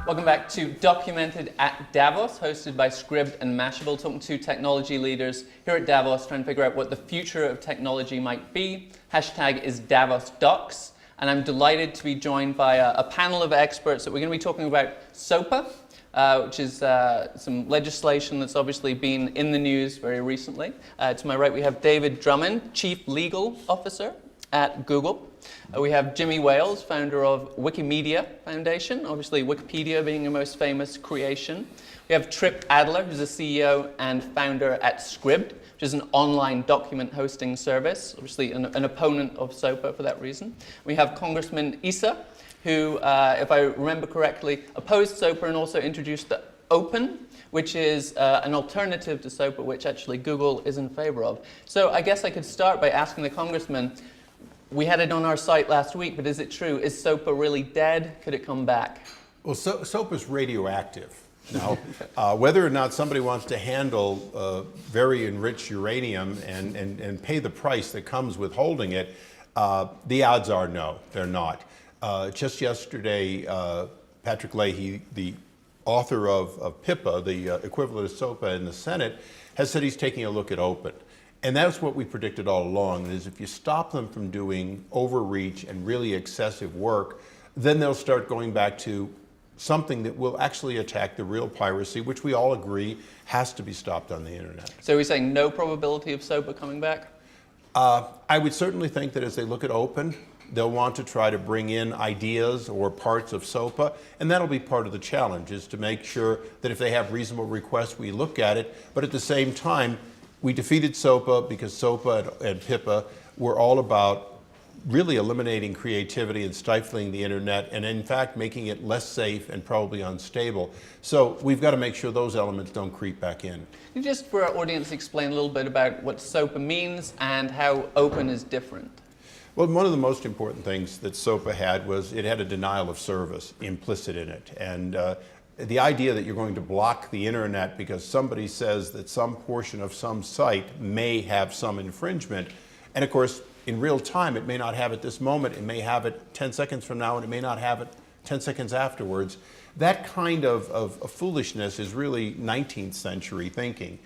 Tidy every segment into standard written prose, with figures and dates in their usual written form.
Welcome back to Documented at Davos, hosted by Scribd and Mashable, talking to technology leaders here at Davos, trying to figure out what the future of technology might be. Hashtag is DavosDocs, and I'm delighted to be joined by a panel of experts that we're going to be talking about SOPA, which is some legislation that's obviously been in the news very recently. To my right, we have David Drummond, Chief Legal Officer at Google. We have Jimmy Wales, founder of Wikimedia Foundation, obviously Wikipedia being your most famous creation. We have Trip Adler, who's a CEO and founder at Scribd, which is an online document hosting service, obviously an opponent of SOPA for that reason. We have Congressman Issa, who, if I remember correctly, opposed SOPA and also introduced the Open, which is an alternative to SOPA, which actually Google is in favor of. So I guess I could start by asking the Congressman, we had it on our site last week, but is it true? Is SOPA really dead? Could it come back? Well, SOPA is radioactive. Now, whether or not somebody wants to handle very enriched uranium and pay the price that comes with holding it, the odds are no, they're not. Just yesterday, Patrick Leahy, the author of PIPA, the equivalent of SOPA in the Senate, has said he's taking a look at Open. And that's what we predicted all along, is if you stop them from doing overreach and really excessive work, then they'll start going back to something that will actually attack the real piracy, which we all agree has to be stopped on the internet. So are we saying no probability of SOPA coming back? I would certainly think that as they look at Open, they'll want to try to bring in ideas or parts of SOPA, and that'll be part of the challenge, is to make sure that if they have reasonable requests, we look at it, but at the same time, we defeated SOPA because SOPA and PIPA were all about really eliminating creativity and stifling the internet, and in fact making it less safe and probably unstable. So we've got to make sure those elements don't creep back in. Can you just, for our audience, explain a little bit about what SOPA means and how Open is different? Well, one of the most important things that SOPA had was it had a denial of service implicit in it. And the idea that you're going to block the internet because somebody says that some portion of some site may have some infringement, and of course, in real time, it may not have it this moment, it may have it 10 seconds from now, and it may not have it 10 seconds afterwards. That kind of foolishness is really 19th century thinking.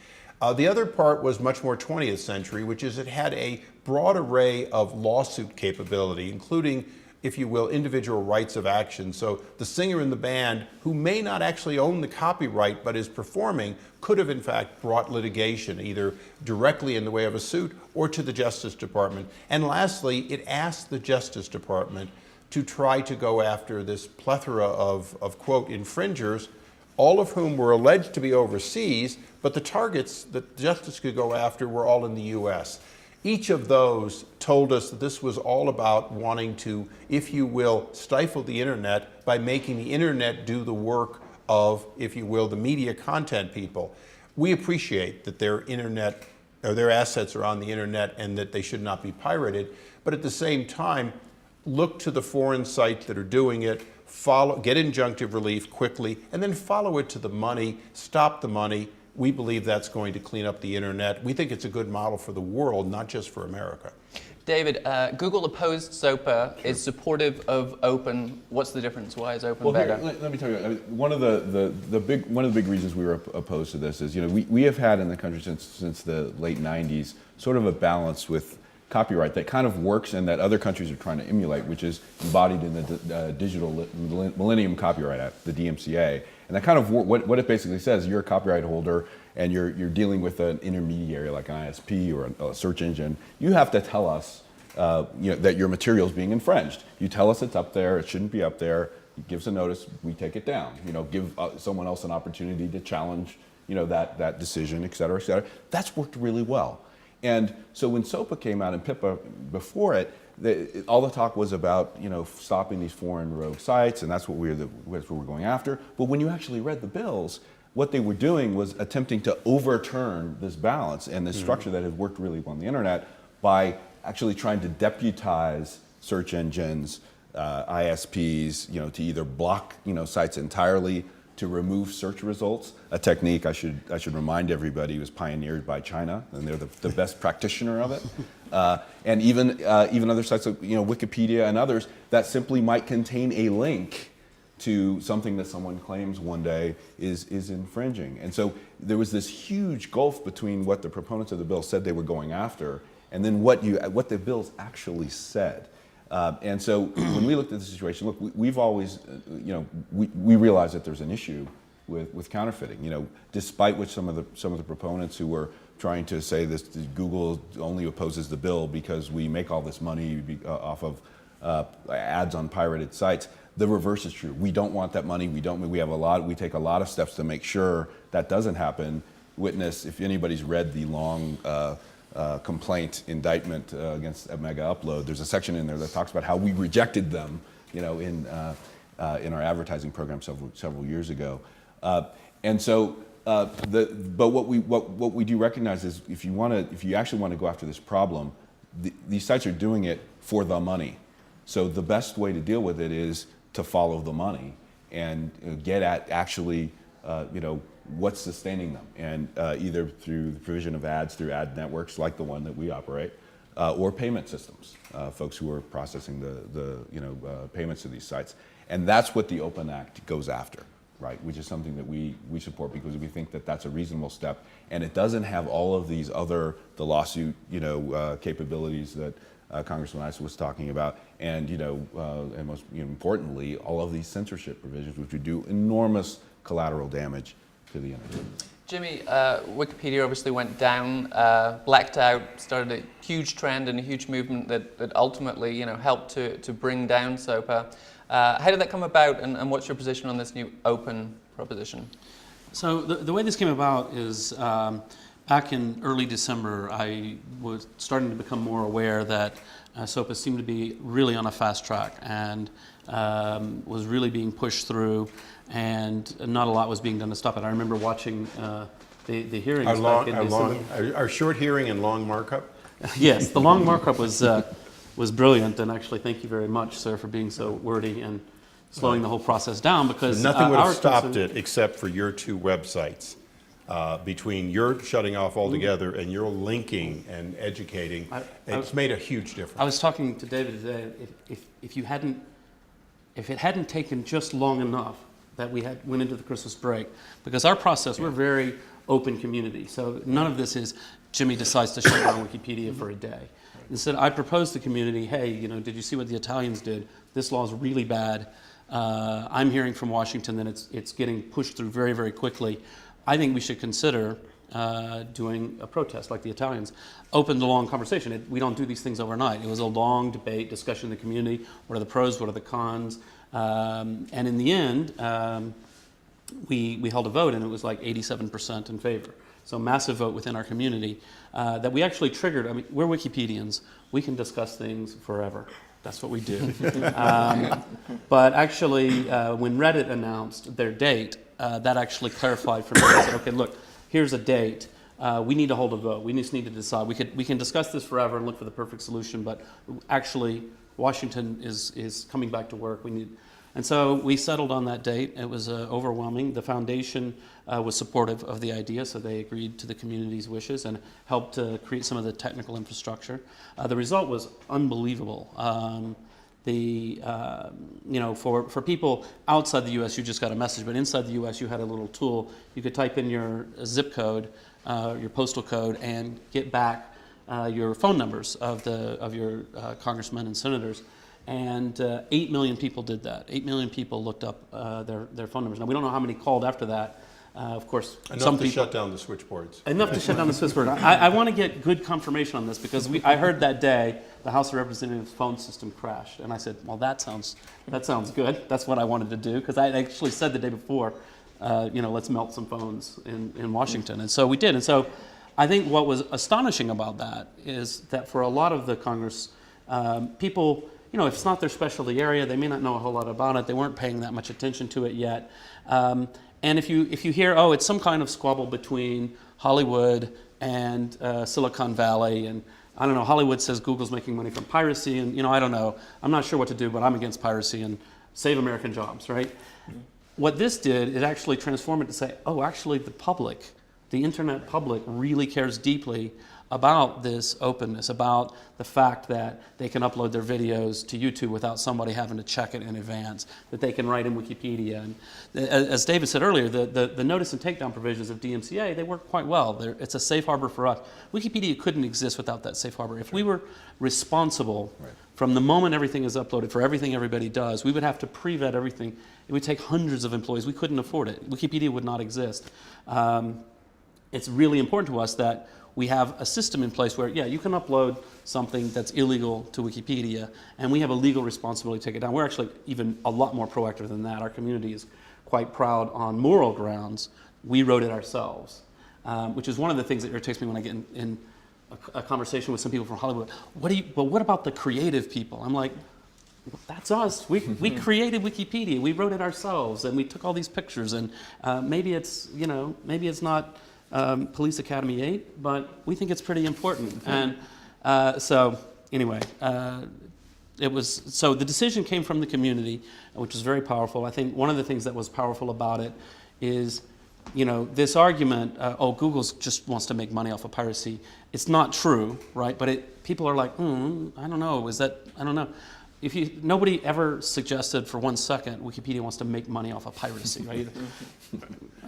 The other part was much more 20th century, which is it had a broad array of lawsuit capability, including, if you will, individual rights of action. So the singer in the band, who may not actually own the copyright but is performing, could have in fact brought litigation, either directly in the way of a suit or to the Justice Department. And lastly, it asked the Justice Department to try to go after this plethora of quote, infringers, all of whom were alleged to be overseas, but the targets that Justice could go after were all in the US. Each of those told us that this was all about wanting to, if you will, stifle the internet by making the internet do the work of, if you will, the media content people. We appreciate that their internet, or their assets are on the internet and that they should not be pirated, but at the same time, look to the foreign sites that are doing it, get injunctive relief quickly, and then follow it to the money, stop the money. We believe that's going to clean up the internet. We think it's a good model for the world, not just for America. David, Google opposed SOPA, is supportive of Open. What's the difference? Why is Open better? Here, let me tell you, one of the big reasons we were opposed to this is, we have had in the country since the late 90s sort of a balance with copyright that kind of works and that other countries are trying to emulate, which is embodied in the Digital Millennium Copyright Act, the DMCA. And that kind of, what it basically says, you're a copyright holder and you're dealing with an intermediary like an ISP or a search engine. You have to tell us that your material is being infringed. You tell us it's up there, it shouldn't be up there, it gives a notice, we take it down. Give someone else an opportunity to challenge that decision, et cetera, et cetera. That's worked really well. And so when SOPA came out and PIPA before it, all the talk was about stopping these foreign rogue sites, and that's what we're going after. But when you actually read the bills, what they were doing was attempting to overturn this balance and this structure that had worked really well on the internet by actually trying to deputize search engines, ISPs, to either block sites entirely, to remove search results, a technique I should remind everybody was pioneered by China, and they're the best practitioner of it. And even other sites like Wikipedia and others that simply might contain a link to something that someone claims one day is infringing. And so there was this huge gulf between what the proponents of the bill said they were going after and then what the bills actually said. And so when we looked at the situation, look, we've always, we realize that there's an issue with counterfeiting. Despite which some of the proponents who were trying to say this, Google only opposes the bill because we make all this money off of ads on pirated sites. The reverse is true. We don't want that money. We take a lot of steps to make sure that doesn't happen. Witness, if anybody's read the long complaint indictment against Mega Upload, there's a section in there that talks about how we rejected them, in our advertising program several years ago. And so, but what we do recognize is if you actually want to go after this problem, these sites are doing it for the money. So the best way to deal with it is to follow the money and get at actually, what's sustaining them, and either through the provision of ads through ad networks like the one that we operate, or payment systems, folks who are processing the payments to these sites, and that's what the Open Act goes after, right? Which is something that we support because we think that that's a reasonable step, and it doesn't have all of these the lawsuit capabilities that Congressman Issa was talking about, and and most importantly, all of these censorship provisions, which would do enormous collateral damage to the internet. Jimmy, Wikipedia obviously went down, blacked out, started a huge trend and a huge movement that ultimately helped to bring down SOPA. How did that come about, and what's your position on this new open proposition? So the way this came about is back in early December, I was starting to become more aware that SOPA seemed to be really on a fast track and was really being pushed through, and not a lot was being done to stop it. I remember watching the hearings back in December. Our short hearing and long markup? Yes, the long markup was brilliant, and actually thank you very much, sir, for being so wordy and slowing the whole process down, because nothing would have stopped it except for your two websites. Between your shutting off altogether and your linking and educating, it's made a huge difference. I was talking to David today. If it hadn't taken just long enough that we went into the Christmas break, because our process, we're a very open community, so none of this is Jimmy decides to shut down Wikipedia for a day. Instead, I proposed to the community, hey, did you see what the Italians did? This law is really bad. I'm hearing from Washington that it's getting pushed through very, very quickly. I think we should consider doing a protest like the Italians. Opened a long conversation. We don't do these things overnight. It was a long debate, discussion in the community. What are the pros? What are the cons? And in the end, we held a vote, and it was like 87% in favor. So massive vote within our community that we actually triggered. I mean, we're Wikipedians. We can discuss things forever. That's what we do. But actually, when Reddit announced their date, that actually clarified for me. I said, okay, look, here's a date. We need to hold a vote. We just need to decide. We can discuss this forever and look for the perfect solution, but actually, Washington is coming back to work. And so we settled on that date. It was overwhelming. The foundation was supportive of the idea, so they agreed to the community's wishes and helped to create some of the technical infrastructure. The result was unbelievable. For people outside the U.S., you just got a message, but inside the U.S., you had a little tool. You could type in your zip code, your postal code, and get back your phone numbers of your congressmen and senators. And 8 million people did that. 8 million people looked up their phone numbers. Now, we don't know how many called after that. Of course, enough to shut down the switchboards. Enough to shut down the switchboard. I want to get good confirmation on this, because I heard that day the House of Representatives phone system crashed, and I said, well, that sounds good. That's what I wanted to do, because I actually said the day before, let's melt some phones in Washington, and so we did. And so I think what was astonishing about that is that for a lot of the Congress, people, if it's not their specialty area, they may not know a whole lot about it. They weren't paying that much attention to it yet. And if you hear, it's some kind of squabble between Hollywood and Silicon Valley, and I don't know, Hollywood says Google's making money from piracy, and I don't know, I'm not sure what to do, but I'm against piracy and save American jobs, right? Mm-hmm. What this did is actually transform it to say, actually the public, the internet public really cares deeply about this openness, about the fact that they can upload their videos to YouTube without somebody having to check it in advance, that they can write in Wikipedia. And as David said earlier, the notice and takedown provisions of DMCA, they work quite well. It's a safe harbor for us. Wikipedia couldn't exist without that safe harbor. If we were responsible from the moment everything is uploaded for everything everybody does, we would have to pre-vet everything. It would take hundreds of employees. We couldn't afford it. Wikipedia would not exist. It's really important to us that we have a system in place where, yeah, you can upload something that's illegal to Wikipedia, and we have a legal responsibility to take it down. We're actually even a lot more proactive than that. Our community is quite proud on moral grounds. We wrote it ourselves, which is one of the things that irritates me when I get in a conversation with some people from Hollywood. What about the creative people? I'm like, that's us. We created Wikipedia. We wrote it ourselves, and we took all these pictures. And maybe it's not Police Academy 8, but we think it's pretty important. And so anyway, so the decision came from the community, which is very powerful. I think one of the things that was powerful about it is, this argument, Google just wants to make money off of piracy. It's not true, right? But people are like, I don't know. I don't know. Nobody ever suggested for 1 second Wikipedia wants to make money off of piracy, right?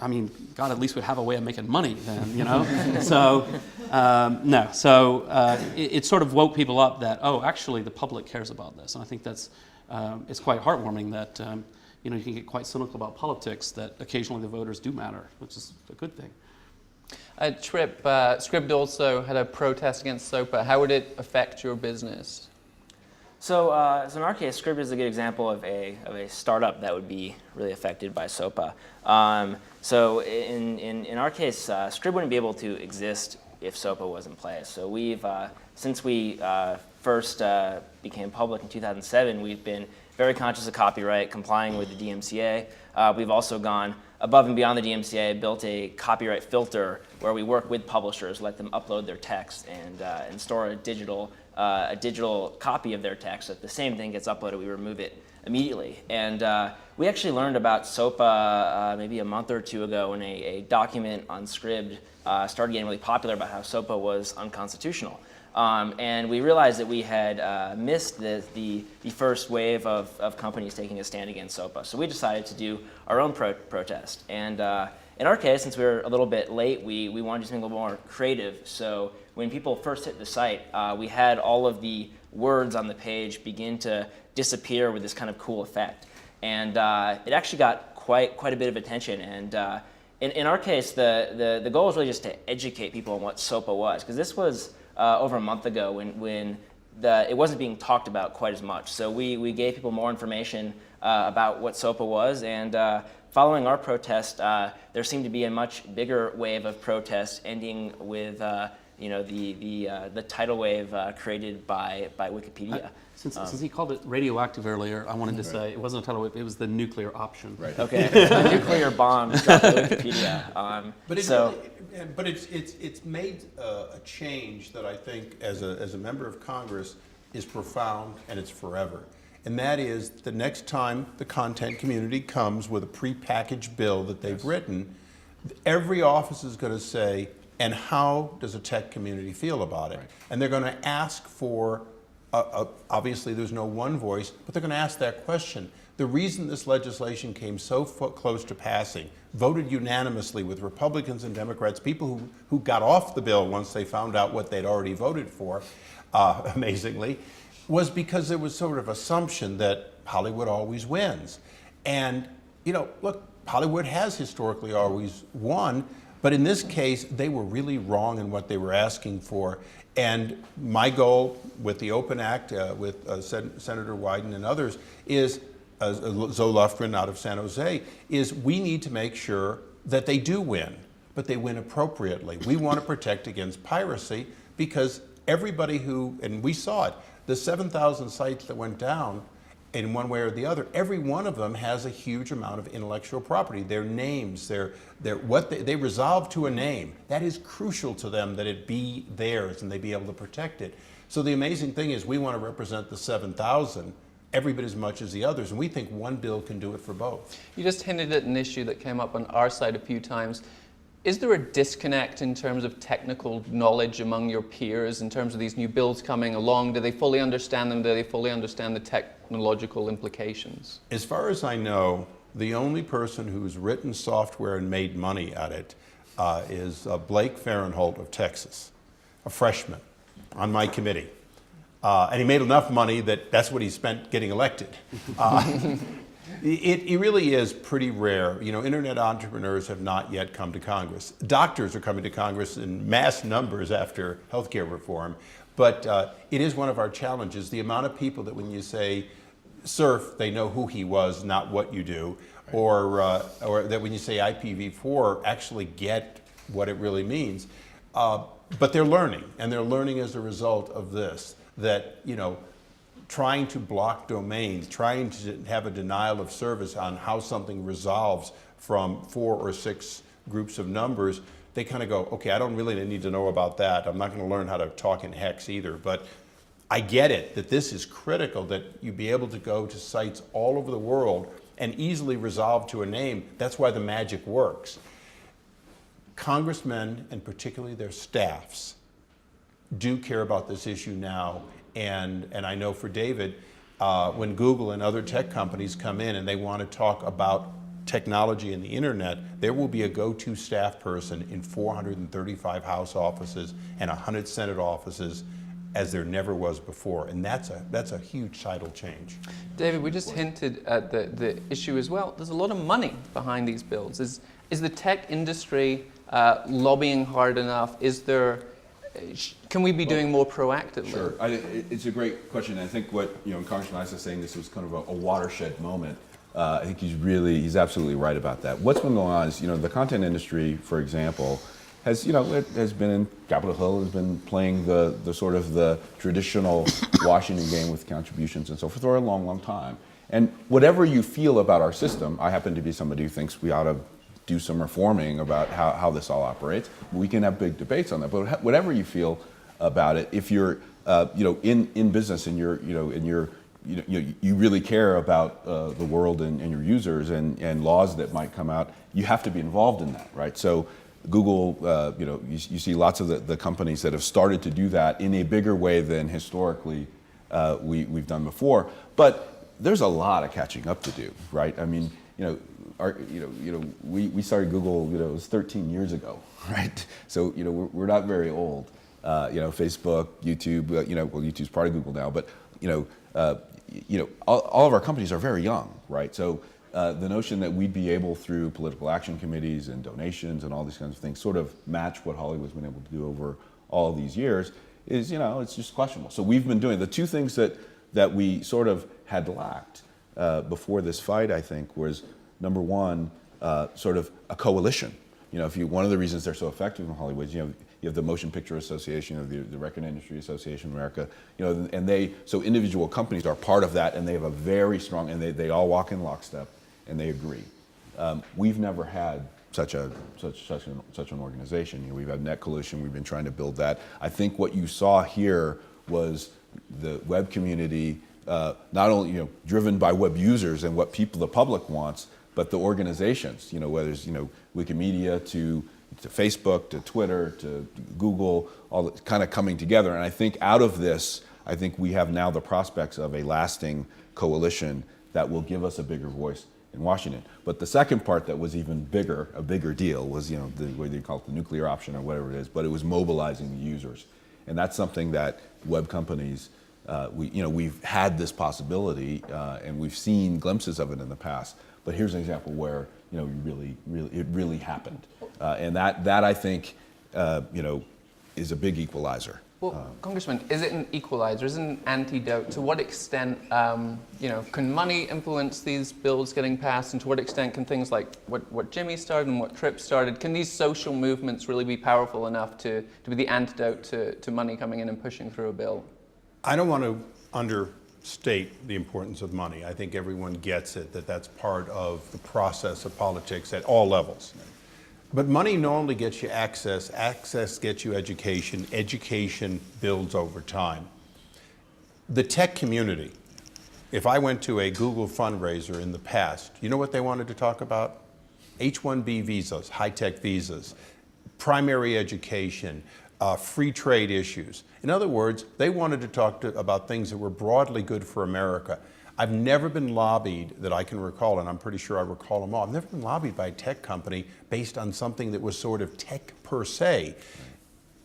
I mean, God at least would have a way of making money then, So, no. So it sort of woke people up that, actually the public cares about this. And I think that's, it's quite heartwarming that, you can get quite cynical about politics, that occasionally the voters do matter, which is a good thing. Trip, Scribd also had a protest against SOPA. How would it affect your business? So in our case, Scribd is a good example of a startup that would be really affected by SOPA. So in our case, Scribd wouldn't be able to exist if SOPA was in place. So we've since we first became public in 2007, we've been very conscious of copyright, complying with the DMCA. We've also gone above and beyond the DMCA, built a copyright filter where we work with publishers, let them upload their text and store a digital copy of their text. So if the same thing gets uploaded, we remove it immediately. And we actually learned about SOPA maybe a month or two ago when a document on Scribd started getting really popular about how SOPA was unconstitutional. And we realized that we had missed the first wave of companies taking a stand against SOPA. So we decided to do our own protest. And in our case, since we were a little bit late, we wanted to do something a little more creative. So when people first hit the site, we had all of the words on the page begin to disappear with this kind of cool effect. And it actually got quite a bit of attention. And in our case, the goal was really just to educate people on what SOPA was, because this was over a month ago when it wasn't being talked about quite as much. So we gave people more information about what SOPA was, and following our protest, there seemed to be a much bigger wave of protests, ending with the tidal wave created by Wikipedia. Since he called it radioactive earlier, I wanted to say it wasn't a tidal wave; it was the nuclear option. Right. Okay. A nuclear bomb dropped on Wikipedia. But it's made a change that I think, as a member of Congress, is profound and it's forever. And that is, the next time the content community comes with a prepackaged bill that they've written, every office is going to say, and how does a tech community feel about it? Right. And they're going to ask for, obviously there's no one voice, but they're going to ask that question. The reason this legislation came so close to passing, voted unanimously with Republicans and Democrats, people who got off the bill once they found out what they'd already voted for, amazingly, was because there was sort of assumption that Hollywood always wins. And, look, Hollywood has historically always won, but in this case, they were really wrong in what they were asking for. And my goal with the Open Act, with Senator Wyden and others, is, Zoe Lufgren out of San Jose, is we need to make sure that they do win, but they win appropriately. We want to protect against piracy, because everybody and we saw it, the 7,000 sites that went down in one way or the other, every one of them has a huge amount of intellectual property. Their names, they resolve to a name. That is crucial to them, that it be theirs and they be able to protect it. So the amazing thing is, we want to represent the 7,000 every bit as much as the others, and we think one bill can do it for both. You just hinted at an issue that came up on our side a few times. Is there a disconnect in terms of technical knowledge among your peers in terms of these new bills coming along? Do they fully understand them? Do they fully understand the technological implications? As far as I know, the only person who's written software and made money at it is Blake Farenthold of Texas, a freshman on my committee. And he made enough money that's what he spent getting elected. It really is pretty rare. You know, internet entrepreneurs have not yet come to Congress. Doctors are coming to Congress in mass numbers after healthcare reform, but it is one of our challenges. The amount of people that when you say surf, they know who he was, not what you do, or that when you say IPv4, actually get what it really means. But they're learning, and they're learning as a result of this, that, you know, trying to block domains, trying to have a denial of service on how something resolves from 4 or 6 groups of numbers, they kind of go, okay, I don't really need to know about that. I'm not going to learn how to talk in hex either. But I get it, that this is critical, that you be able to go to sites all over the world and easily resolve to a name. That's why the magic works. Congressmen, and particularly their staffs, do care about this issue now. And I know for David, when Google and other tech companies come in and they want to talk about technology and the internet, there will be a go-to staff person in 435 House offices and 100 Senate offices, as there never was before. And that's a huge tidal change. David, we just hinted at the issue as well. There's a lot of money behind these bills. Is the tech industry lobbying hard enough? Can we be doing more proactively? Sure, it's a great question. I think what, you know, Congressman Issa saying this was kind of a watershed moment. I think he's absolutely right about that. What's been going on is, you know, the content industry, for example, has, you know, it has been in Capitol Hill, has been playing the sort of the traditional Washington game with contributions and so forth for a long, long time. And whatever you feel about our system, I happen to be somebody who thinks we ought to do some reforming about how this all operates. We can have big debates on that, but whatever you feel about it, if you're you know, in business and you really care about the world and your users and laws that might come out, you have to be involved in that, right? So Google, you know, you see lots of the companies that have started to do that in a bigger way than historically we've done before. But there's a lot of catching up to do, right? I mean, you know, we started Google, you know, it was 13 years ago, right? So, you know, we're not very old. You know, Facebook, YouTube, you know, well, YouTube's part of Google now, but, you know, all of our companies are very young, right? So the notion that we'd be able, through political action committees and donations and all these kinds of things, sort of match what Hollywood's been able to do over all these years is, you know, it's just questionable. So we've been doing the two things that we sort of had lacked before this fight, I think, was number one, sort of a coalition. You know, one of the reasons they're so effective in Hollywood is, you have the Motion Picture Association, you have the Record Industry Association of America, you know, and so individual companies are part of that, and they have a very strong, and they all walk in lockstep, and they agree. We've never had such an organization. You know, we've had Net Coalition, we've been trying to build that. I think what you saw here was the web community, not only, you know, driven by web users and what the public wants, but the organizations, you know, whether it's, you know, Wikimedia to Facebook, to Twitter, to Google, all kind of coming together. And I think out of this, I think we have now the prospects of a lasting coalition that will give us a bigger voice in Washington. But the second part that was even bigger, a bigger deal, was, you know, whether you call it the nuclear option or whatever it is, but it was mobilizing the users. And that's something that web companies, we've had this possibility, and we've seen glimpses of it in the past. But here's an example where, you know, it really happened, and that I think, you know, is a big equalizer. Well, Congressman, is it an equalizer? Is it an antidote? To what extent, you know, can money influence these bills getting passed, and to what extent can things like what Jimmy started and what Tripp started, can these social movements really be powerful enough to be the antidote to money coming in and pushing through a bill? I don't want to understate the importance of money. I think everyone gets it, that's part of the process of politics at all levels. But money normally gets you access, access gets you education, education builds over time. The tech community, if I went to a Google fundraiser in the past, you know what they wanted to talk about? H-1B visas, high-tech visas, primary education, free trade issues. In other words, they wanted to talk about things that were broadly good for America. I've never been lobbied that I can recall, and I'm pretty sure I recall them all. I've never been lobbied by a tech company based on something that was sort of tech per se.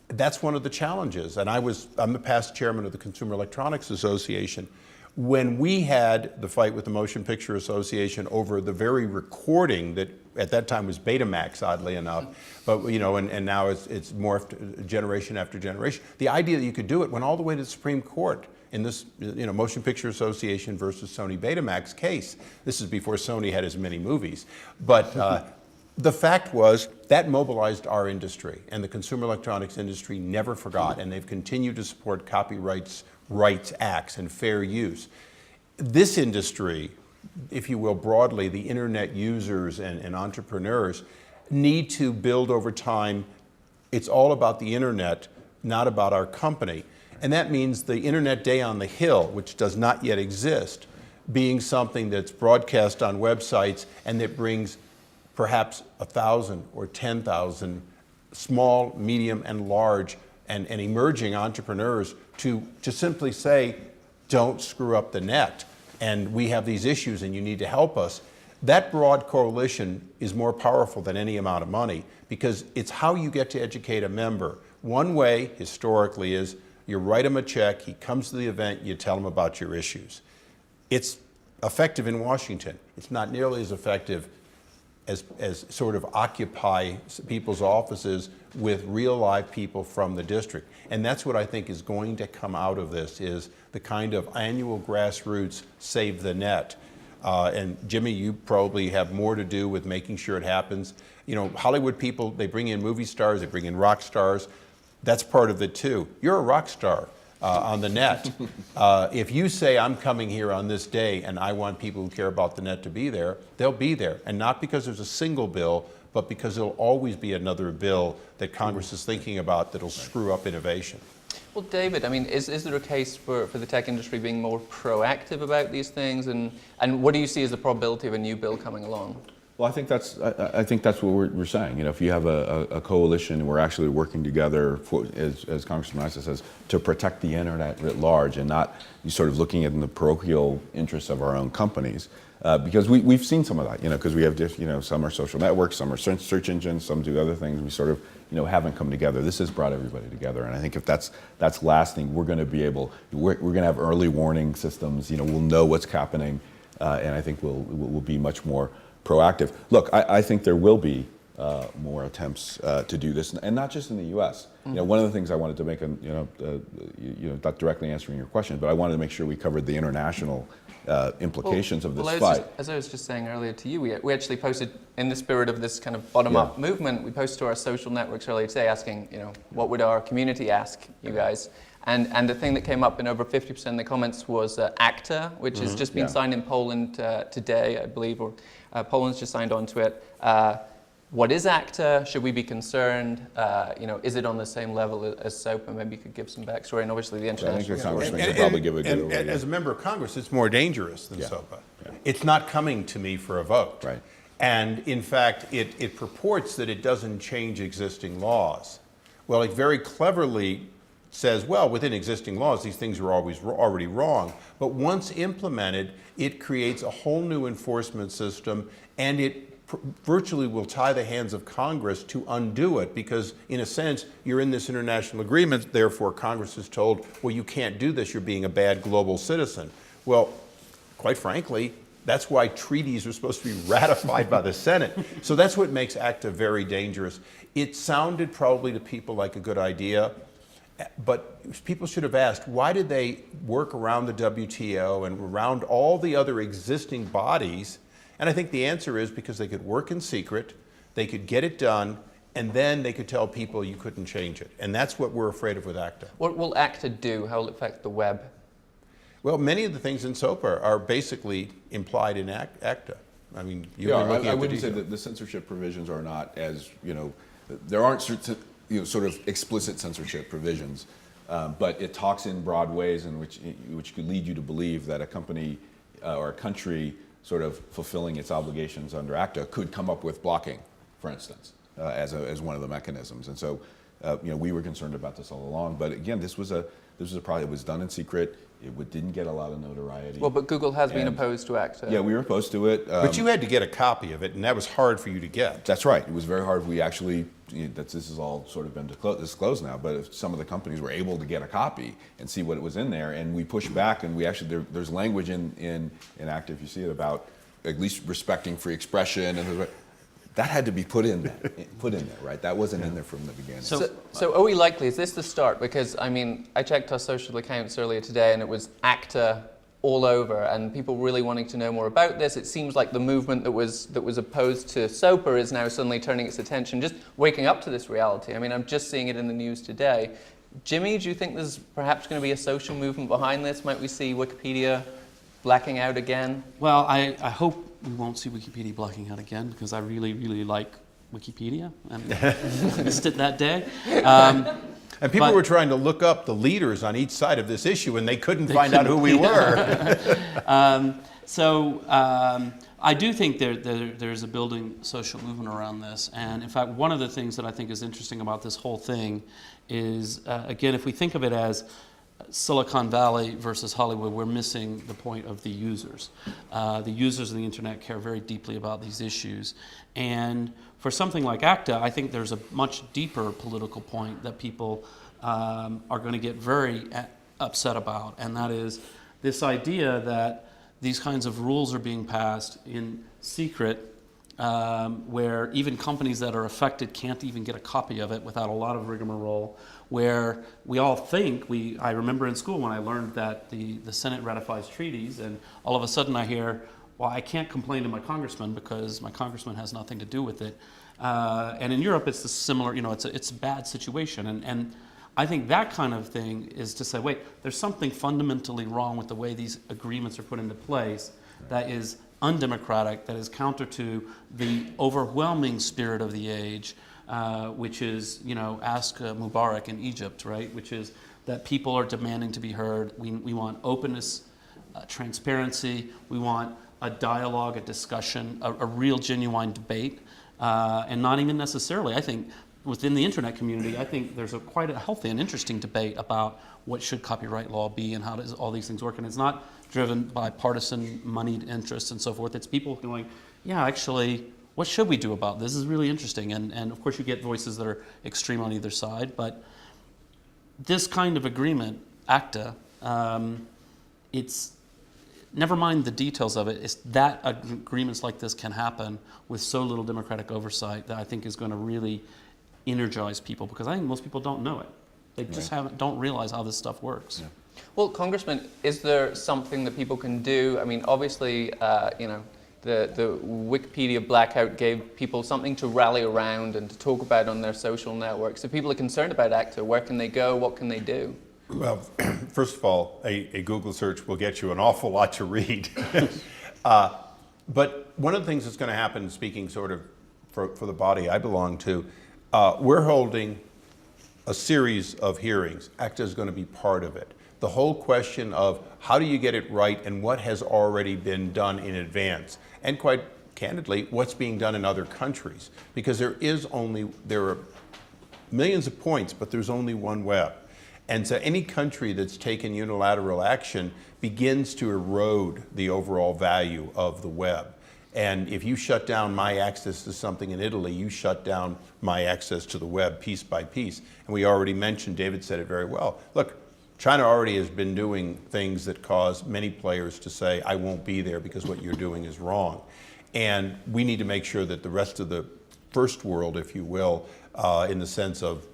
That's one of the challenges. And I'm the past chairman of the Consumer Electronics Association. When we had the fight with the Motion Picture Association over the very recording that at that time was Betamax, oddly enough, but and now it's morphed generation after generation. The idea that you could do it went all the way to the Supreme Court in this Motion Picture Association versus Sony Betamax case. This is before Sony had as many movies. But the fact was that mobilized our industry, and the consumer electronics industry never forgot, and they've continued to support copyrights rights acts and fair use. This industry, if you will, broadly, the internet users and entrepreneurs need to build over time. It's all about the internet, not about our company. And that means the Internet Day on the Hill, which does not yet exist, being something that's broadcast on websites and that brings perhaps 1,000 or 10,000 small, medium, and large and emerging entrepreneurs to simply say, don't screw up the net, and we have these issues and you need to help us. That broad coalition is more powerful than any amount of money because it's how you get to educate a member. One way, historically, is you write him a check, he comes to the event, you tell him about your issues. It's effective in Washington. It's not nearly as effective as sort of occupy people's offices with real live people from the district. And that's what I think is going to come out of this, is the kind of annual grassroots save the net. And Jimmy, you probably have more to do with making sure it happens. Hollywood people, they bring in movie stars, they bring in rock stars. That's part of it too. You're a rock star on the net. If you say, I'm coming here on this day and I want people who care about the net to be there, they'll be there. And not because there's a single bill, but because there'll always be another bill that Congress is thinking about that'll screw up innovation. Well, David, I mean, is there a case for the tech industry being more proactive about these things? And what do you see as the probability of a new bill coming along? Well, I think that's what we're saying. If you have a coalition, we're actually working together, as Congressman Issa says, to protect the internet writ large, and not sort of looking at the parochial interests of our own companies. Because we've seen some of that, because we have some are social networks, some are search engines, some do other things. We sort of haven't come together. This has brought everybody together, and I think if that's lasting, we're going to have early warning systems. We'll know what's happening, and I think we'll be much more proactive. Look, I think there will be more attempts to do this, and not just in the U.S. One of the things I wanted to make, not directly answering your question, but I wanted to make sure we covered the international implications of this fight. As I was just saying earlier to you, we actually posted, in the spirit of this kind of bottom-up movement, we posted to our social networks earlier today asking, what would our community ask you guys? And the thing that came up in over 50% of the comments was ACTA, which has just been signed in Poland today, I believe, or Poland's just signed on to it. What is ACTA? Should we be concerned? Is it on the same level as SOPA? Maybe you could give some backstory, and obviously the international. I think the Congressman could probably give a good overview. As a member of Congress, it's more dangerous than SOPA. Yeah. It's not coming to me for a vote. Right. And in fact, it purports that it doesn't change existing laws. Well, it very cleverly says, well, within existing laws, these things are already wrong. But once implemented, it creates a whole new enforcement system, and it virtually will tie the hands of Congress to undo it, because in a sense, you're in this international agreement, therefore Congress is told, well, you can't do this, you're being a bad global citizen. Well, quite frankly, that's why treaties are supposed to be ratified by the Senate. So that's what makes ACTA very dangerous. It sounded probably to people like a good idea, but people should have asked, why did they work around the WTO and around all the other existing bodies? And I think the answer is because they could work in secret, they could get it done, and then they could tell people you couldn't change it. And that's what we're afraid of with ACTA. What will ACTA do? How will it affect the web? Well, many of the things in SOPA are basically implied in ACTA. I mean, I wouldn't say that the censorship provisions are not as, there aren't sort of explicit censorship provisions, but it talks in broad ways in which could lead you to believe that a company or a country sort of fulfilling its obligations under ACTA could come up with blocking, for instance, as one of the mechanisms. And so, we were concerned about this all along. But again, this was a project that was done in secret. It didn't get a lot of notoriety. Well, but Google has been opposed to ACTA. Yeah, we were opposed to it. But you had to get a copy of it, and that was hard for you to get. That's right. It was very hard. We actually, this has all sort of been disclosed now, but if some of the companies were able to get a copy and see what was in there, and we pushed back, and we actually, there's language in ACTA, if you see it, about at least respecting free expression, and that had to be put in there, right? That wasn't in there from the beginning. So are we likely, is this the start? Because, I mean, I checked our social accounts earlier today and it was ACTA all over and people really wanting to know more about this. It seems like the movement that was opposed to SOPA is now suddenly turning its attention, just waking up to this reality. I mean, I'm just seeing it in the news today. Jimmy, do you think there's perhaps going to be a social movement behind this? Might we see Wikipedia blacking out again? Well, I hope we won't see Wikipedia blacking out again because I really, really like Wikipedia and I missed it that day. And people were trying to look up the leaders on each side of this issue and they couldn't find out who we were. I do think there's a building social movement around this. And in fact, one of the things that I think is interesting about this whole thing is, again, if we think of it as Silicon Valley versus Hollywood, we're missing the point of the users. The users of the internet care very deeply about these issues. And for something like ACTA, I think there's a much deeper political point that people are going to get very upset about. And that is this idea that these kinds of rules are being passed in secret, where even companies that are affected can't even get a copy of it without a lot of rigmarole, where we all think, I remember in school when I learned that the Senate ratifies treaties, and all of a sudden I hear, well, I can't complain to my congressman because my congressman has nothing to do with it. And in Europe, it's a similar, it's a bad situation. And I think that kind of thing is to say, wait, there's something fundamentally wrong with the way these agreements are put into place that is undemocratic, that is counter to the overwhelming spirit of the age, which is, ask Mubarak in Egypt, right? Which is that people are demanding to be heard. We want openness, transparency. We want a dialogue, a discussion, a real genuine debate, and not even necessarily, I think, within the internet community, I think there's quite a healthy and interesting debate about what should copyright law be and how does all these things work. And it's not driven by partisan moneyed interests and so forth. It's people going, yeah, actually, what should we do about this? This is really interesting. And of course, you get voices that are extreme on either side. But this kind of agreement, ACTA, it's never mind the details of it. It's that agreements like this can happen with so little democratic oversight that I think is going to really energize people, because I think most people don't know it. They just don't realize how this stuff works. Yeah. Well, Congressman, is there something that people can do? I mean, obviously, the Wikipedia blackout gave people something to rally around and to talk about on their social networks. If people are concerned about ACTA, where can they go? What can they do? Well, first of all, a Google search will get you an awful lot to read. But one of the things that's going to happen, speaking sort of for the body I belong to, we're holding a series of hearings. ACTA is going to be part of it. The whole question of how do you get it right and what has already been done in advance, and quite candidly, what's being done in other countries. Because there are millions of points, but there's only one web. And so any country that's taken unilateral action begins to erode the overall value of the web. And if you shut down my access to something in Italy, you shut down my access to the web piece by piece. And we already mentioned, David said it very well. Look, China already has been doing things that cause many players to say, I won't be there because what you're doing is wrong. And we need to make sure that the rest of the first world, if you will, in the sense of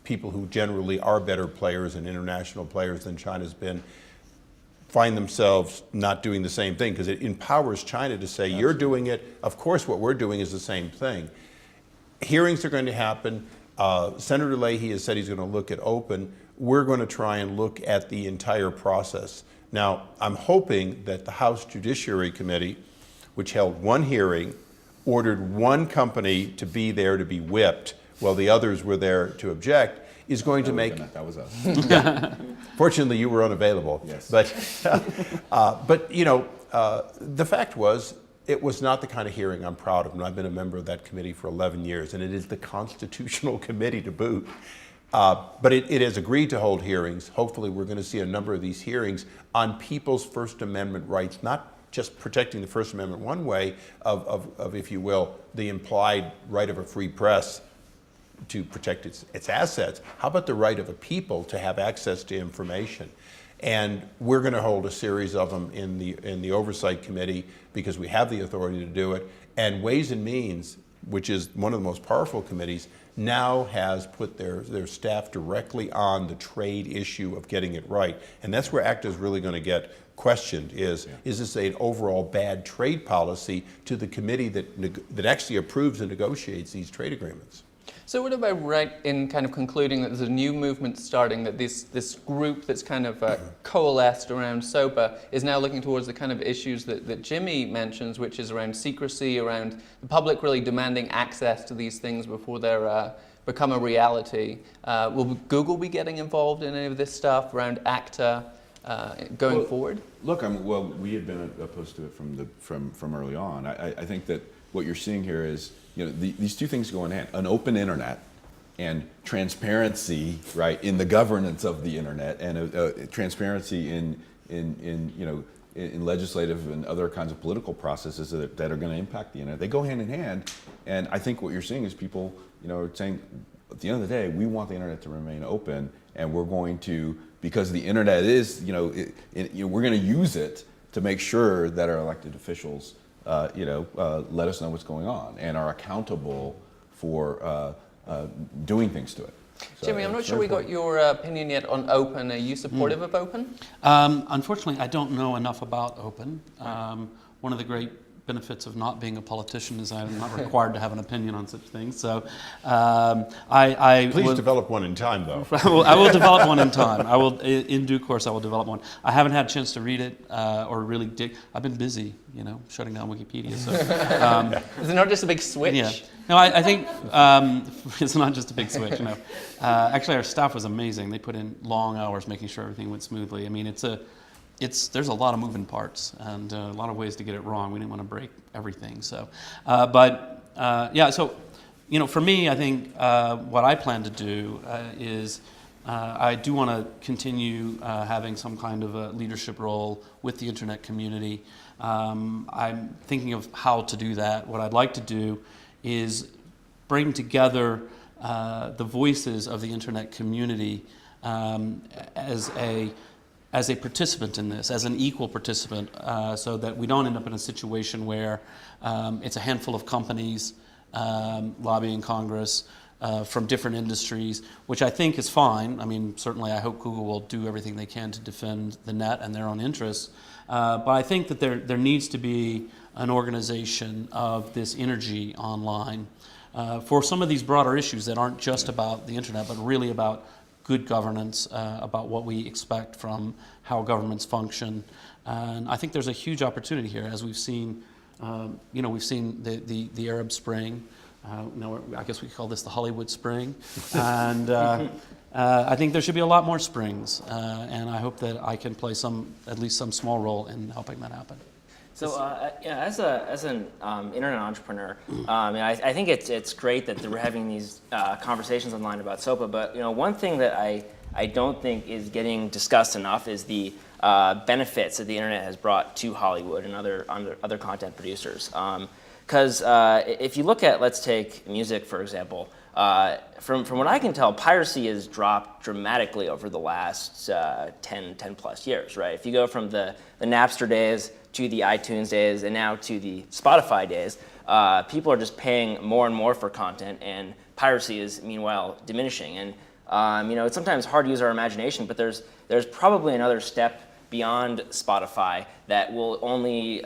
people who generally are better players and international players than China's been, find themselves not doing the same thing, because it empowers China to say, you're doing it, of course what we're doing is the same thing. Hearings are going to happen. Senator Leahy has said he's going to look at open. We're going to try and look at the entire process. Now, I'm hoping that the House Judiciary Committee, which held one hearing, ordered one company to be there to be whipped while the others were there to object, is going to make... That was us. Yeah. Fortunately, you were unavailable. Yes. But The fact was, it was not the kind of hearing I'm proud of, and I've been a member of that committee for 11 years, and it is the constitutional committee to boot. But it has agreed to hold hearings. Hopefully we're going to see a number of these hearings on people's First Amendment rights, not just protecting the First Amendment one way of, if you will, the implied right of a free press to protect its assets. How about the right of a people to have access to information? And we're going to hold a series of them in the Oversight Committee because we have the authority to do it. And Ways and Means, which is one of the most powerful committees, now has put their staff directly on the trade issue of getting it right. And that's where ACTA is really going to get questioned, is this an overall bad trade policy to the committee that actually approves and negotiates these trade agreements? So would I be right in kind of concluding that there's a new movement starting, that this group that's kind of coalesced around SOPA is now looking towards the kind of issues that Jimmy mentions, which is around secrecy, around the public really demanding access to these things before they're become a reality? Will Google be getting involved in any of this stuff around ACTA going forward? Look, we had been opposed to it from early on. I think that what you're seeing here is, these two things go in hand: an open internet and transparency, right, in the governance of the internet, and transparency in legislative and other kinds of political processes that are going to impact the internet. They go hand in hand, and I think what you're seeing is people, are saying, at the end of the day, we want the internet to remain open, and we're going to, because the internet is, we're going to use it to make sure that our elected officials let us know what's going on and are accountable for doing things to it. So, Jimmy, I'm not sure we got your opinion yet on open. Are you supportive of open? Unfortunately, I don't know enough about open. One of the great benefits of not being a politician is I'm not required to have an opinion on such things. So Please develop one in time, though. I will develop one in time. I will, in due course, I will develop one. I haven't had a chance to read it or really dig. I've been busy, shutting down Wikipedia. So is it not just a big switch? Yeah. No, I think it's not just a big switch. Actually, our staff was amazing. They put in long hours making sure everything went smoothly. I mean, there's a lot of moving parts and a lot of ways to get it wrong. We didn't want to break everything. So, So, for me, I think what I plan to do is I do want to continue having some kind of a leadership role with the internet community. I'm thinking of how to do that. What I'd like to do is bring together the voices of the internet community as a participant in this, as an equal participant, so that we don't end up in a situation where it's a handful of companies lobbying Congress from different industries, which I think is fine. I mean, certainly I hope Google will do everything they can to defend the net and their own interests. But I think that there needs to be an organization of this energy online for some of these broader issues that aren't just about the internet, but really about good governance, about what we expect from how governments function. And I think there's a huge opportunity here, as we've seen. We've seen the Arab Spring. I guess we call this the Hollywood Spring. And I think there should be a lot more springs. And I hope that I can play at least some small role in helping that happen. So, as an internet entrepreneur, I think it's great that we're having these conversations online about SOPA. But one thing that I don't think is getting discussed enough is the benefits that the internet has brought to Hollywood and other content producers. Because if you look at, let's take music for example. From what I can tell, piracy has dropped dramatically over the last 10 plus years, right? If you go from the Napster days to the iTunes days and now to the Spotify days, people are just paying more and more for content, and piracy is meanwhile diminishing. And it's sometimes hard to use our imagination, but there's probably another step beyond Spotify that will only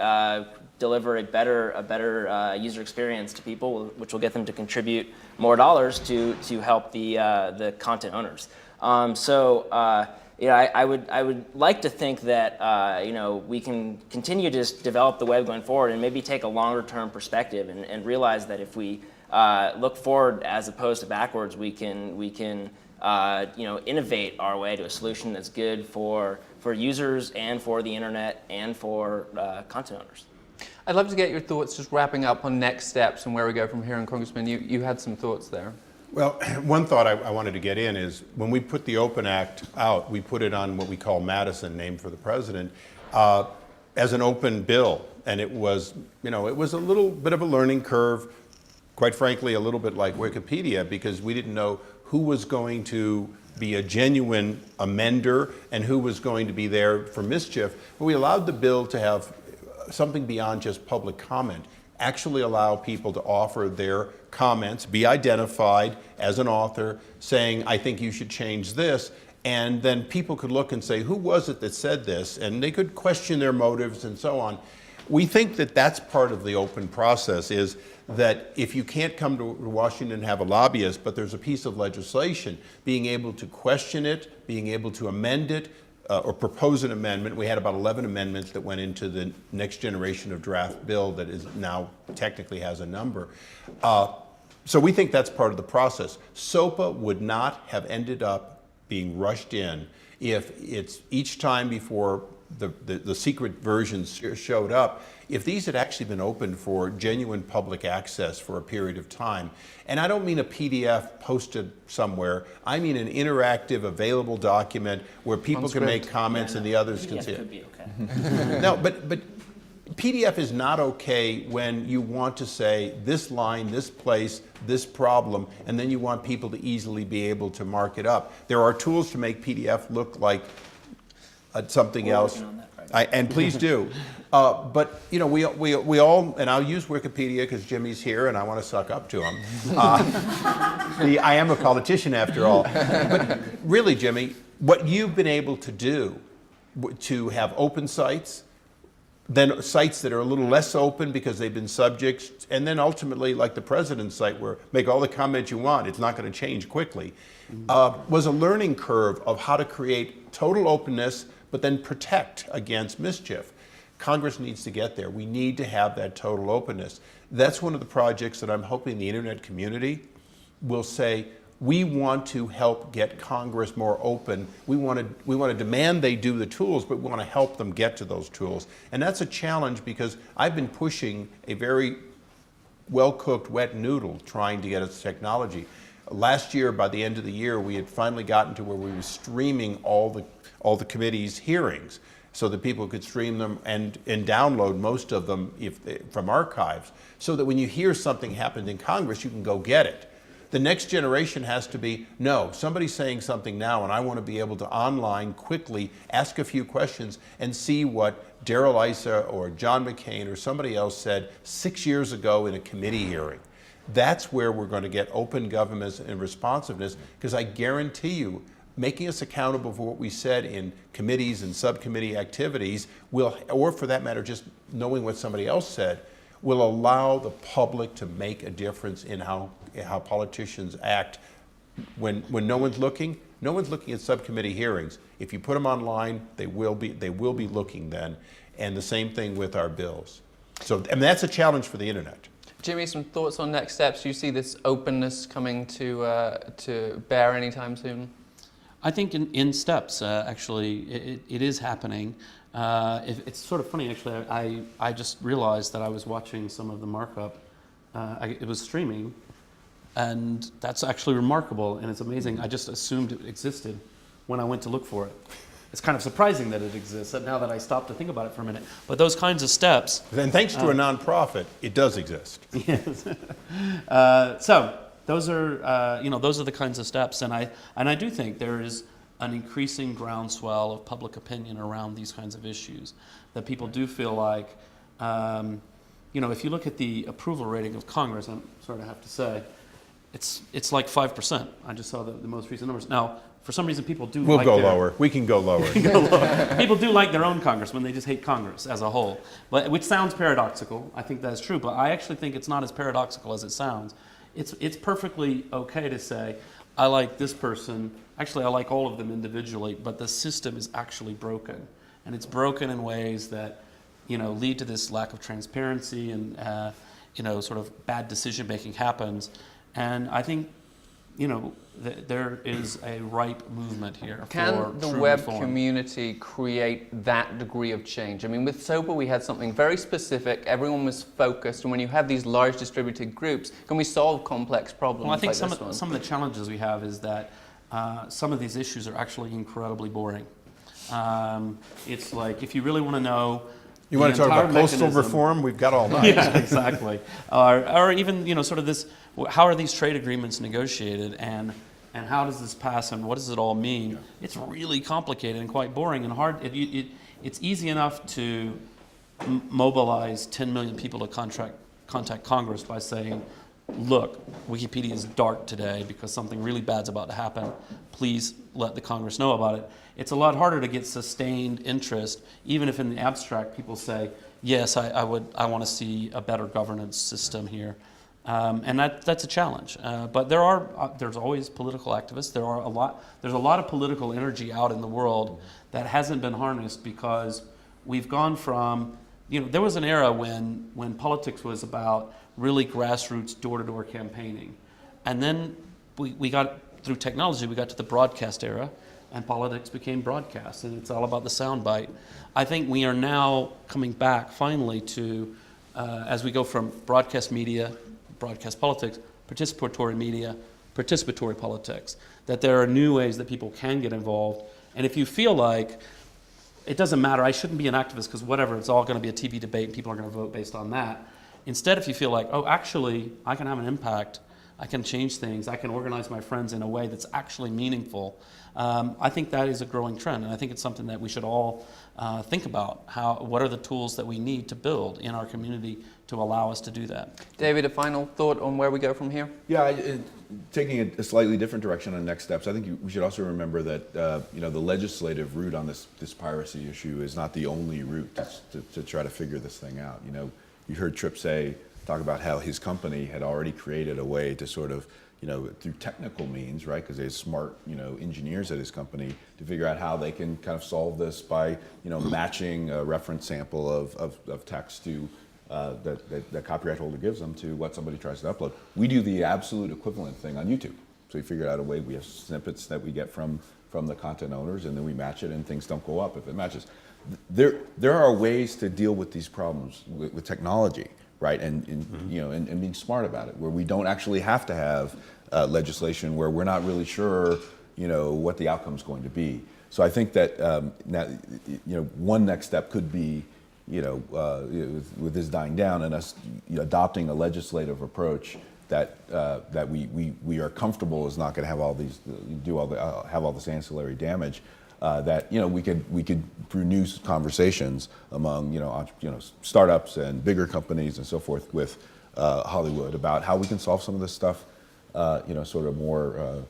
deliver a better user experience to people, which will get them to contribute more dollars to help the content owners. I would like to think that we can continue to develop the web going forward and maybe take a longer term perspective and realize that if we look forward as opposed to backwards, we can innovate our way to a solution that's good for for users and for the internet and for content owners. I'd love to get your thoughts, just wrapping up on next steps and where we go from here. And Congressman, you had some thoughts there. Well, one thought I wanted to get in is when we put the Open Act out, we put it on what we call Madison, named for the president, as an open bill. And it was, it was a little bit of a learning curve, quite frankly, a little bit like Wikipedia, because we didn't know who was going to be a genuine amender and who was going to be there for mischief. But we allowed the bill to have something beyond just public comment, actually allow people to offer their comments, be identified as an author, saying, I think you should change this, and then people could look and say, who was it that said this? And they could question their motives and so on. We think that that's part of the open process, is that if you can't come to Washington and have a lobbyist, but there's a piece of legislation, being able to question it, being able to amend it, or propose an amendment. We had about 11 amendments that went into the next generation of draft bill that is now technically has a number. So we think that's part of the process. SOPA would not have ended up being rushed in if it's each time before the secret versions showed up, if these had actually been opened for genuine public access for a period of time. And I don't mean a PDF posted somewhere, I mean an interactive, available document where people can make comments and the others can see it. Could be okay. No, but PDF is not okay when you want to say this line, this place, this problem, and then you want people to easily be able to mark it up. There are tools to make PDF look like something else. And please do. But we all, and I'll use Wikipedia because Jimmy's here and I want to suck up to him. I am a politician after all. But really, Jimmy, what you've been able to do to have open sites, then sites that are a little less open because they've been subjects, and then ultimately, like the president's site, where make all the comments you want, it's not going to change quickly, was a learning curve of how to create total openness, but then protect against mischief. Congress needs to get there. We need to have that total openness. That's one of the projects that I'm hoping the internet community will say, we want to help get Congress more open. We want to demand they do the tools, but we want to help them get to those tools. And that's a challenge because I've been pushing a very well-cooked wet noodle trying to get us technology. Last year, by the end of the year, we had finally gotten to where we were streaming all the committee's hearings so that people could stream them and download most of them from archives, so that when you hear something happened in Congress, you can go get it. The next generation has to be, no, somebody's saying something now and I want to be able to online quickly ask a few questions and see what Darrell Issa or John McCain or somebody else said 6 years ago in a committee hearing. That's where we're going to get open governance and responsiveness, because I guarantee you, making us accountable for what we said in committees and subcommittee activities will, or for that matter, just knowing what somebody else said, will allow the public to make a difference in how politicians act when no one's looking. No one's looking at subcommittee hearings. If you put them online, they will be looking then. And the same thing with our bills. So, and that's a challenge for the internet. Jimmy, some thoughts on next steps? Do you see this openness coming to bear anytime soon? I think in steps, actually, it is happening. It's sort of funny, actually. I just realized that I was watching some of the markup. It was streaming, and that's actually remarkable, and it's amazing. I just assumed it existed when I went to look for it. It's kind of surprising that it exists, now that I stopped to think about it for a minute. But those kinds of steps... Then thanks to a nonprofit, it does exist. Yes. So those are, those are the kinds of steps, and I do think there is an increasing groundswell of public opinion around these kinds of issues, that people do feel like, if you look at the approval rating of Congress, I'm sorry to have to say, it's like 5%. I just saw the most recent numbers. Now, for some reason, people do We'll go lower. We can go lower. People do like their own congressman. They just hate Congress as a whole, which sounds paradoxical. I think that's true, but I actually think it's not as paradoxical as it sounds. It's perfectly okay to say, I like this person. Actually, I like all of them individually, but the system is actually broken. And it's broken in ways that, lead to this lack of transparency and, sort of bad decision-making happens. And I think, there is a ripe movement here for Can the true web reform. community create that degree of change? I mean, with SOPA, we had something very specific. Everyone was focused, and when you have these large distributed groups, can we solve complex problems? Well, I think like this one? some of the challenges we have is that some of these issues are actually incredibly boring. It's like if you really want to know. You want to talk about postal mechanism, reform? We've got all night. Yeah, exactly. Or even sort of this. How are these trade agreements negotiated, and how does this pass, and what does it all mean? Yeah. It's really complicated and quite boring and hard. It's easy enough to mobilize 10 million people to contact Congress by saying, look, Wikipedia is dark today because something really bad's about to happen. Please let the Congress know about it. It's a lot harder to get sustained interest, even if in the abstract people say, yes, I want to see a better governance system here. And that's a challenge. But there's always political activists. There's a lot of political energy out in the world that hasn't been harnessed because we've gone from, there was an era when politics was about really grassroots door-to-door campaigning. And then we got, through technology, we got to the broadcast era, and politics became broadcast, and it's all about the soundbite. I think we are now coming back finally to, as we go from broadcast media, broadcast politics, participatory media, participatory politics, that there are new ways that people can get involved. And if you feel like it doesn't matter, I shouldn't be an activist because whatever, it's all going to be a TV debate and people are going to vote based on that. Instead, if you feel like, oh, actually, I can have an impact, I can change things, I can organize my friends in a way that's actually meaningful, I think that is a growing trend. And I think it's something that we should all think about. What are the tools that we need to build in our community to allow us to do that? David, a final thought on where we go from here? Yeah, taking a slightly different direction on next steps, I think we should also remember that the legislative route on this piracy issue is not the only route to try to figure this thing out. You heard Tripp talk about how his company had already created a way to sort of, through technical means, right, because they have smart, engineers at his company, to figure out how they can kind of solve this by, matching a reference sample of text to that copyright holder gives them to what somebody tries to upload. We do the absolute equivalent thing on YouTube. So we figured out a way, we have snippets that we get from the content owners, and then we match it, and things don't go up if it matches. There are ways to deal with these problems with technology, right? And being smart about it, where we don't actually have to have legislation where we're not really sure, what the outcome's going to be. So I think that now, one next step could be, with this dying down and us adopting a legislative approach that we are comfortable is not going to have all these have all this ancillary damage. That we could through new conversations among startups and bigger companies and so forth with Hollywood about how we can solve some of this stuff sort of more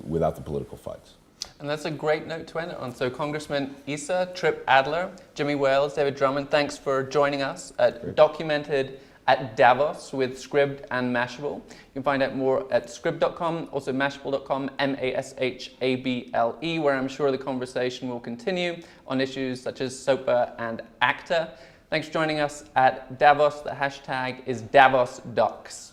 without the political fights. And that's a great note to end it on. So Congressman Issa, Tripp Adler, Jimmy Wales, David Drummond, thanks for joining us at Documented at Davos with Scribd and Mashable. You can find out more at scribd.com, also mashable.com, MASHABLE, where I'm sure the conversation will continue on issues such as SOPA and ACTA. Thanks for joining us at Davos. The hashtag is DavosDocs.